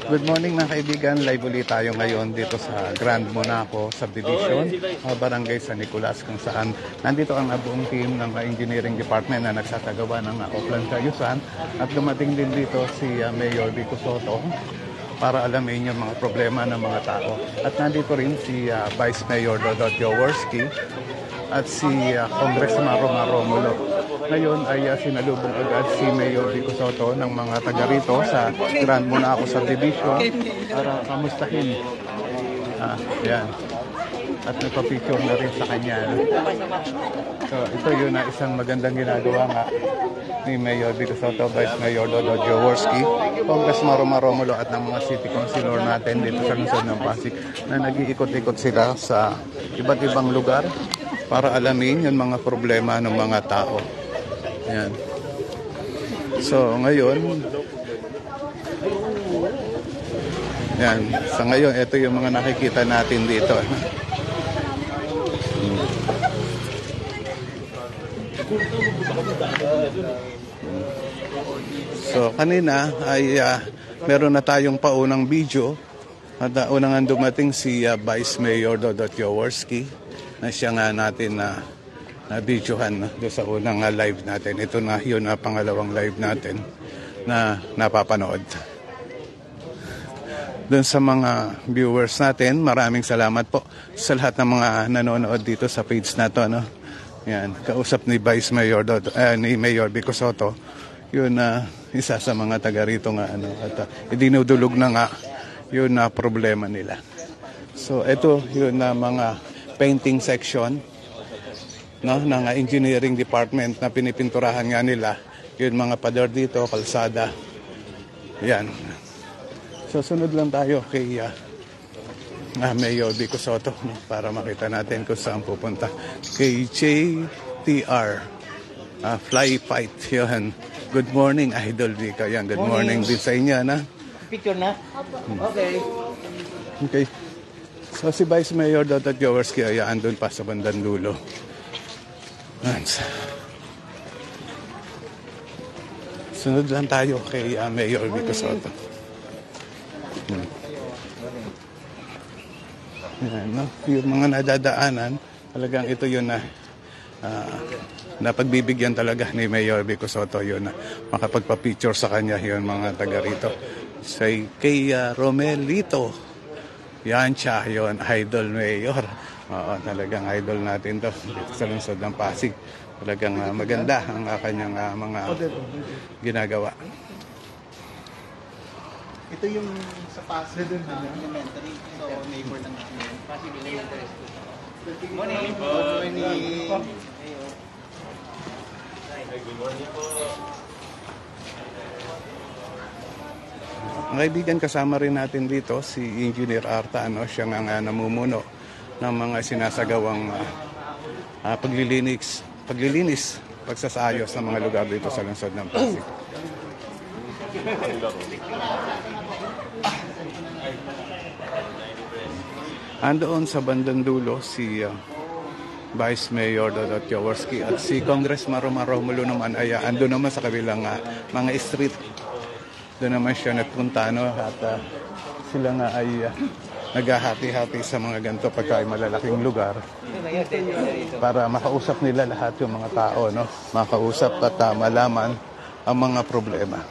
Good morning mga kaibigan, live ulit tayo ngayon dito sa Grand Monaco Subdivision, Barangay San Nicolas, kung saan nandito ang buong team ng engineering department na nagsasagawa ng Oplan Kayusan, at dumating din dito si Mayor Vico Sotto para alamin yung mga problema ng mga tao. At nandito rin si Vice Mayor Dodot Jaworski at si Congressman Romar Romulo. Ngayon ay sinalubong agad si Mayor Vico Sotto ng mga taga rito sa Grand Monaco Subdivision para kamustahin. Yan. At nagpa-picture na rin sa kanya. So ito yun na isang magandang ginagawa nga ni Mayor Vico Sotto, Vice Mayor Dodot Jaworski, Congressman Romar Romulo at ng mga city councilor natin dito sa lungsod ng Pasig na nag-iikot-ikot sila sa iba't ibang lugar para alamin yung mga problema ng mga tao. Yan. So ngayon, yan. Sa ngayon, ito yung mga nakikita natin dito. So kanina ay meron na tayong paunang video at unang dumating si Vice Mayor Dodot Jaworski na siya nga natin na videohan doon sa unang live natin. Ito na yun na pangalawang live natin na napapanood. Doon sa mga viewers natin, maraming salamat po sa lahat ng mga nanonood dito sa page na to, no? Yan, kausap ni Vice Mayor ni Mayor Vico Sotto, yun isa sa mga taga rito nga at idinudulog na nga yun na problema nila. So ito yun na mga painting section, no, ng engineering department na pinipinturahan nga nila yun mga pader dito, kalsada. Yan. So sunod lang tayo kay Mayor Vico Sotto, no, para makita natin kung saan pupunta. Kay JTR Fly Fight yun. Good morning Idol Vico. Yan, good morning din sa inyo na. Picture na? Okay. Okay. So si Vice Mayor Dodot Jaworski ay andun pa sa bandang dulo. Sunod lang tayo kay Mayor Vico Sotto. Yan, no? Yung mga nadadaanan, talagang ito yun na pagbibigyan talaga ni Mayor Vico Sotto yun na makapagpa-picture sa kanya yun mga taga rito. Kay Romelito, yan siya yun, Idol Mayor. Oo, talagang idol natin to dito sa lungsod ng Pasig. Talagang maganda ang kanyang mga ginagawa. Ito yung sa Pasig elementary. So, neighbor lang namin. Pasig elementary school. Morning. Good morning. Good morning po. Ang kaibigan, kasama rin natin dito si Engineer Arta, siya nga namumuno ng mga sinasagawang paglilinis, pagsasayos ng mga lugar dito sa lungsod ng Pasig. Andoon sa bandang dulo si Vice Mayor Dodot Jaworski at si Congressman Romar Romulo naman ay ando naman sa kabilang mga street. Doon naman siya nagpunta, no, at sila nga ay naghahati-hati sa mga ganito pagka ay malalaking lugar para makausap nila lahat yung mga tao, no, makausap at malaman ang mga problema.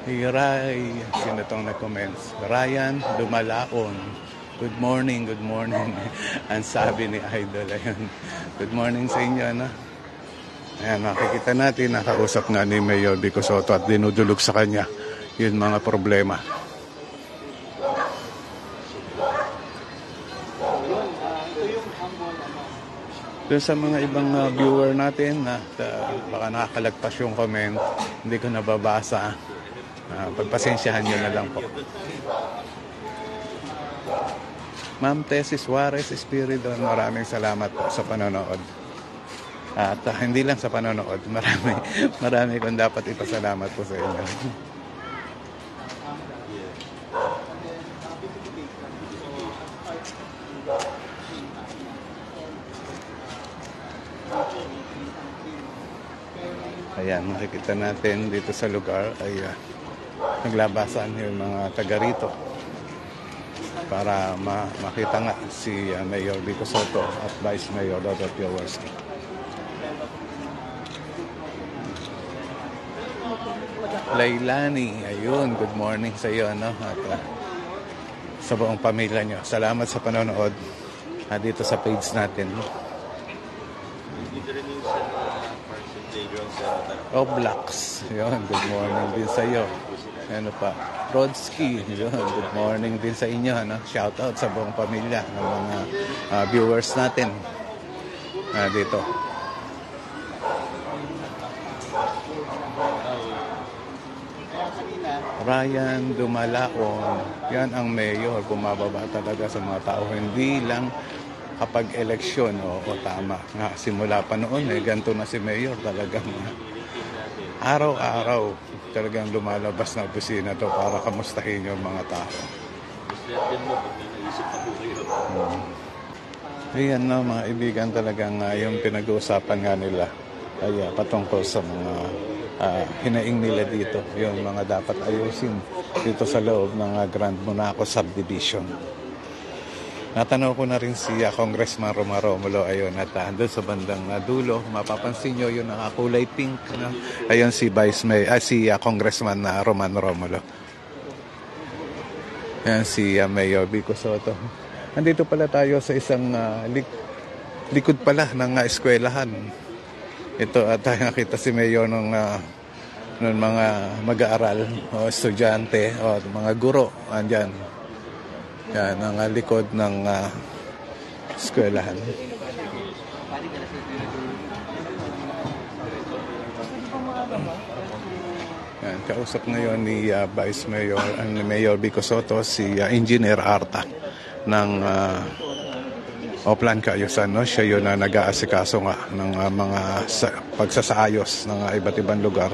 Hiray, sino itong nag-comments? Ryan Dumalaon. Good morning, good morning. Ang sabi ni Idol, ayun. Good morning sa inyo, no? Ayan, makikita natin, nakausap nga ni Mayor Vico Sotto at dinudulog sa kanya yun mga problema. Doon sa mga ibang viewer natin na baka nakakalagpas yung comment, hindi ko nababasa. Pagpasensyahan nyo na lang po. Ma'am Tessie Suarez Espiridon, maraming salamat po sa panonood. At hindi lang sa panonood, marami kong dapat ipasalamat po sa inyo. Ayan, makikita natin dito sa lugar ay naglabasan yung mga taga rito para makita nga si Mayor Vico Soto at Vice Mayor Dodo Piowarski. Lailani, ayun, good morning sa iyo, no? At sa buong pamilya nyo. Salamat sa panonood dito sa page natin. Blacks, yun, good morning din sa iyo. Ano pa? Rodski, yun, good morning din sa inyo. No? Shout out sa buong pamilya ng mga viewers natin dito. Ryan Dumalaon, yan ang mayor, bumababa talaga sa mga tao, hindi lang kapag eleksyon. O tama nga, simula pa noon ganito na si mayor, talagang araw-araw talagang lumalabas na opisina to para kamustahin yung mga tao. Ayan na mga ibigan, talagang yung pinag-uusapan nga nila ay patungkol sa mga hinaing nila dito, yung mga dapat ayusin dito sa loob ng Grand Monaco Subdivision. Natanaw ko na rin si Congressman Roma Romulo, ayun, at doon sa bandang dulo, mapapansin nyo yung nakakulay pink, no? Ayun si si Congressman Roman Romulo. Ayan si Mayor Vico Soto. Nandito pala tayo sa isang likod pala ng eskwelahan. Ito at tayo nakita si Mayor ng mga mag-aaral o estudyante o mga guro. Andyan. Yan, ang likod ng eskwelahan. Yan, kausap ngayon ni Vice Mayor, Mayor Vico Soto, si Engineer Arta ng Oplan Kaayusan, no? Siya yun na nag-aasikaso nga ng mga pagsasaayos ng iba't ibang lugar.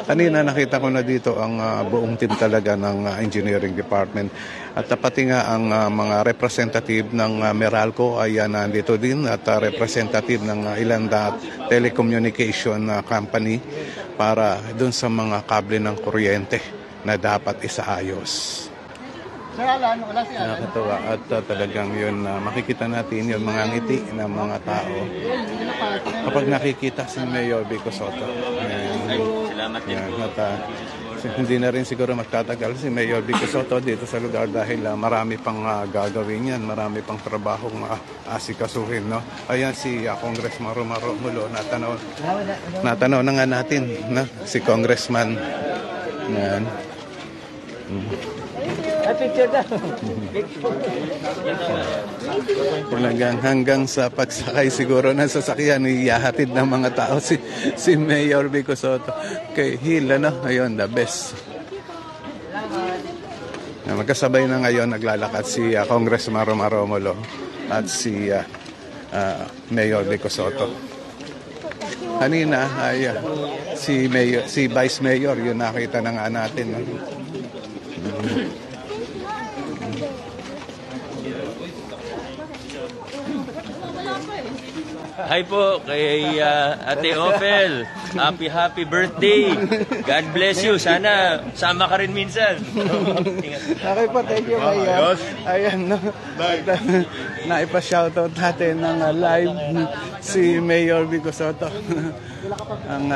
Kanina nakita ko na dito ang buong team talaga ng engineering department. At pati nga ang mga representative ng Meralco ay nandito din, at representative ng ilang telecommunication company para dun sa mga kable ng kuryente na dapat isaayos. Sir Alan, wala si Alan. Nakakatawa at talagang yun, makikita natin yung mga ngiti ng mga tao kapag nakikita si Mayor Vico Soto. Salamat din po. Hindi na rin siguro magtatagal si Mayor Vico Soto dito sa lugar dahil marami pang gagawin yan, marami pang trabahong asikasuhin, no? Ayan si Congressman Roma Romulo, natanaw na nga natin, no? Si Congressman. Yan. Picture daw. Talagang hanggang sa pagsakay siguro ng sasakyan, iyahatid ng mga tao si Mayor Vico Soto kay Hill, ano? Ayun, the best. Magkasabay na ngayon naglalakad si Congressman Roma Romulo at si Mayor Vico Soto. Kanina ay si Vice Mayor, yun nakita na nga natin, no? Hi po kay Ate Ophel. Happy birthday. God bless you. Sana sama ka rin minsan. Okay po, thank you, Mayor. Ayan, no? Naipa-shoutout natin ng live si Mayor Vico Soto. Ang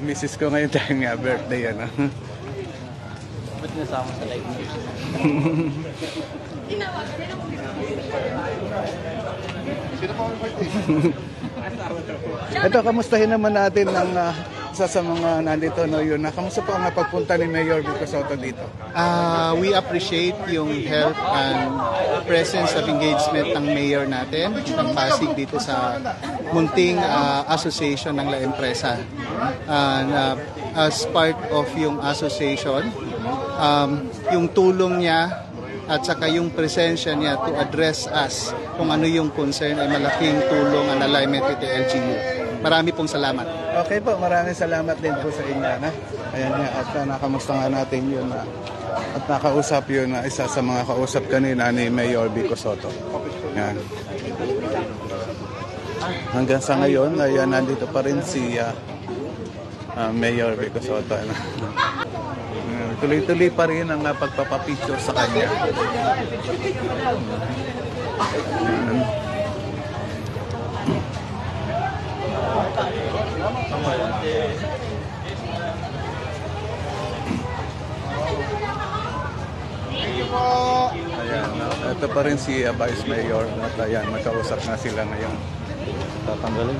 misis ko ngayon dahil nga birthday, ano? Ba't nasama sa live niyo? Ito, kamustahin naman natin ng isa sa mga nandito, no, yun. Kamusta po ang pagpunta ni Mayor Vico Soto dito? We appreciate yung help and presence of engagement ng mayor natin ng Pasig dito sa munting association ng La Empresa. And as part of yung association, yung tulong niya at saka yung presensya niya to address us kung ano yung concern ay malaking tulong ang alignment with the LGU. Marami pong salamat. Okay po, maraming salamat din po sa inyo. Na? Ayan nga, at nakamusta nga natin yun. At nakausap yun na isa sa mga kausap kanina ni Mayor Vico Soto. Yan. Hanggang sa ngayon, ayan, nandito pa rin si Mayor Vico Soto. Ano? Tuloy-tuloy pa rin ang pagpapapicture sa kanya. Ayan, ito pa rin si Vice Mayor at ayan, magkausap na sila ngayon. Tatanggalin.